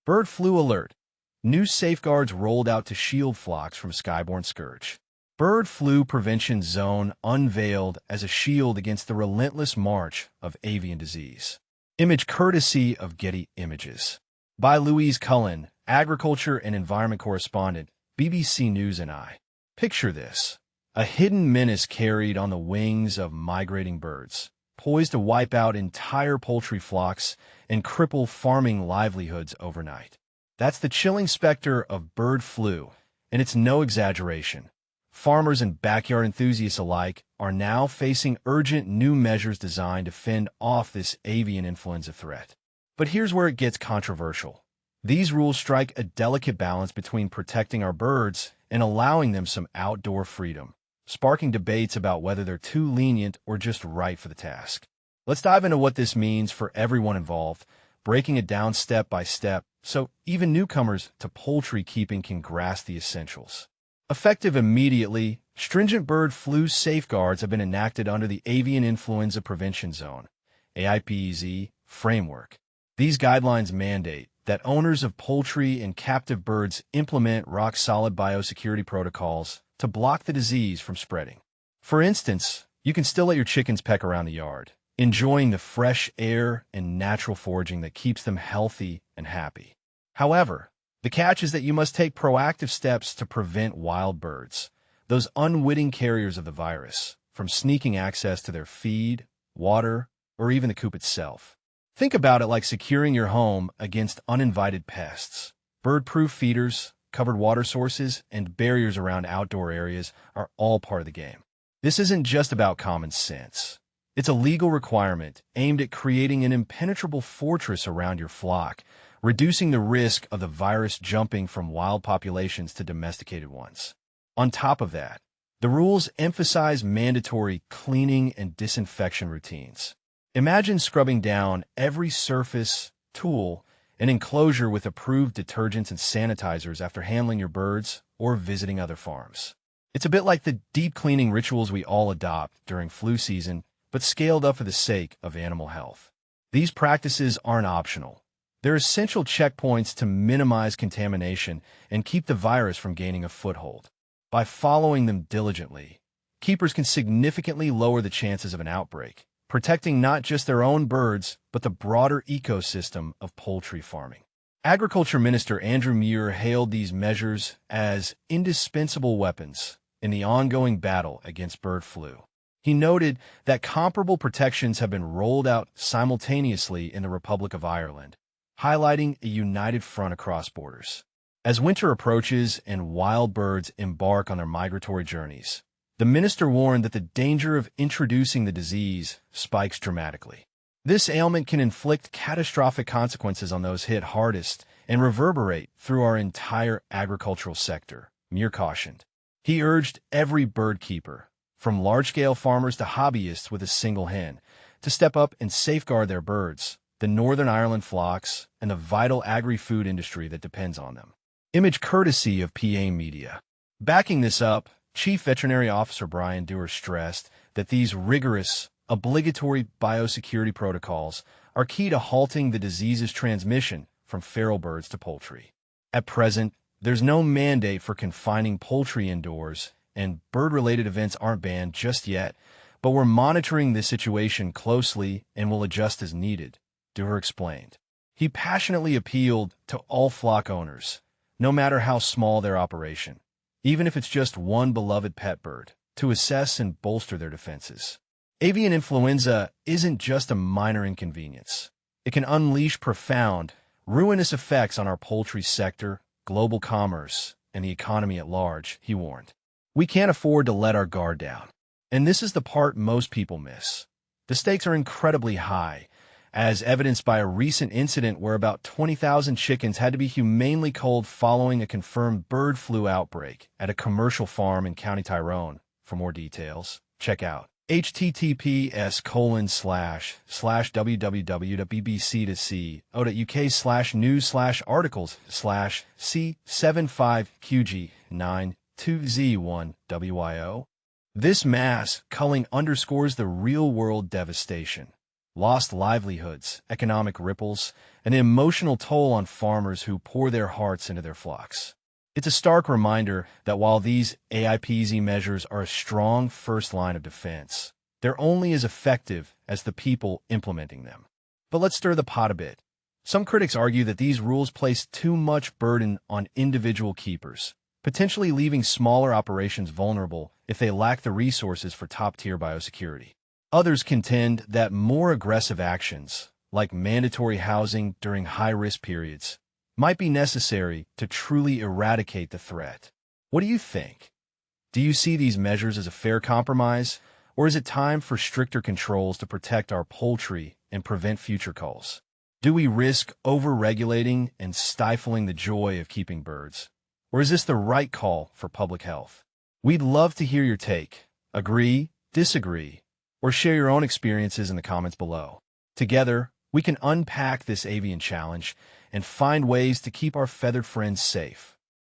Bird flu alert. New safeguards rolled out to shield flocks from skyborne scourge. Bird flu prevention zone unveiled as a shield against the relentless march of avian disease. Image courtesy of Getty Images. By Louise Cullen, Agriculture and Environment Correspondent, BBC News and I. Picture this. A hidden menace carried on the wings of migrating birds, poised to wipe out entire poultry flocks and cripple farming livelihoods overnight. That's the chilling specter of bird flu, and it's no exaggeration. Farmers and backyard enthusiasts alike are now facing urgent new measures designed to fend off this avian influenza threat. But here's where it gets controversial. These rules strike a delicate balance between protecting our birds and allowing them some outdoor freedom, sparking debates about whether they're too lenient or just right for the task. Let's dive into what this means for everyone involved, breaking it down step by step so even newcomers to poultry keeping can grasp the essentials. Effective immediately, stringent bird flu safeguards have been enacted under the Avian Influenza Prevention Zone, AIPZ, framework. These guidelines mandate that owners of poultry and captive birds implement rock-solid biosecurity protocols to block the disease from spreading. For instance, you can still let your chickens peck around the yard, enjoying the fresh air and natural foraging that keeps them healthy and happy. However, the catch is that you must take proactive steps to prevent wild birds, those unwitting carriers of the virus, from sneaking access to their feed, water, or even the coop itself. Think about it like securing your home against uninvited pests. Bird-proof feeders, covered water sources, and barriers around outdoor areas are all part of the game. This isn't just about common sense. It's a legal requirement aimed at creating an impenetrable fortress around your flock, reducing the risk of the virus jumping from wild populations to domesticated ones. On top of that, the rules emphasize mandatory cleaning and disinfection routines. Imagine scrubbing down every surface, tool, and enclosure with approved detergents and sanitizers after handling your birds or visiting other farms. It's a bit like the deep cleaning rituals we all adopt during flu season, but scaled up for the sake of animal health. These practices aren't optional. They're essential checkpoints to minimize contamination and keep the virus from gaining a foothold. By following them diligently, keepers can significantly lower the chances of an outbreak, protecting not just their own birds, but the broader ecosystem of poultry farming. Agriculture Minister Andrew Muir hailed these measures as indispensable weapons in the ongoing battle against bird flu. He noted that comparable protections have been rolled out simultaneously in the Republic of Ireland, highlighting a united front across borders. As winter approaches and wild birds embark on their migratory journeys, the minister warned that the danger of introducing the disease spikes dramatically. This ailment can inflict catastrophic consequences on those hit hardest and reverberate through our entire agricultural sector, Muir cautioned. He urged every bird keeper, from large-scale farmers to hobbyists with a single hen, to step up and safeguard their birds, the Northern Ireland flocks, and the vital agri-food industry that depends on them. Image courtesy of PA Media. Backing this up, Chief Veterinary Officer Brian Dooher stressed that these rigorous, obligatory biosecurity protocols are key to halting the disease's transmission from feral birds to poultry. At present, there's no mandate for confining poultry indoors, and bird-related events aren't banned just yet, but we're monitoring this situation closely and will adjust as needed, Dooher explained. He passionately appealed to all flock owners, no matter how small their operation, even if it's just one beloved pet bird, to assess and bolster their defenses. Avian influenza isn't just a minor inconvenience. It can unleash profound, ruinous effects on our poultry sector, global commerce, and the economy at large, he warned. We can't afford to let our guard down. And this is the part most people miss. The stakes are incredibly high, as evidenced by a recent incident where about 20,000 chickens had to be humanely culled following a confirmed bird flu outbreak at a commercial farm in County Tyrone. For more details, check out https://www.bbc.co.uk/news/articles/C75QG92Z1WIO. This mass culling underscores the real-world devastation. lost livelihoods, economic ripples, and an emotional toll on farmers who pour their hearts into their flocks. It's a stark reminder that while these AIPZ measures are a strong first line of defense, they're only as effective as the people implementing them. But let's stir the pot a bit. Some critics argue that these rules place too much burden on individual keepers, potentially leaving smaller operations vulnerable if they lack the resources for top-tier biosecurity. Others contend that more aggressive actions, like mandatory housing during high-risk periods, might be necessary to truly eradicate the threat. What do you think? Do you see these measures as a fair compromise, or is it time for stricter controls to protect our poultry and prevent future culls? Do we risk over-regulating and stifling the joy of keeping birds? Or is this the right call for public health? We'd love to hear your take. Agree, disagree, or share your own experiences in the comments below. Together, we can unpack this avian challenge and find ways to keep our feathered friends safe.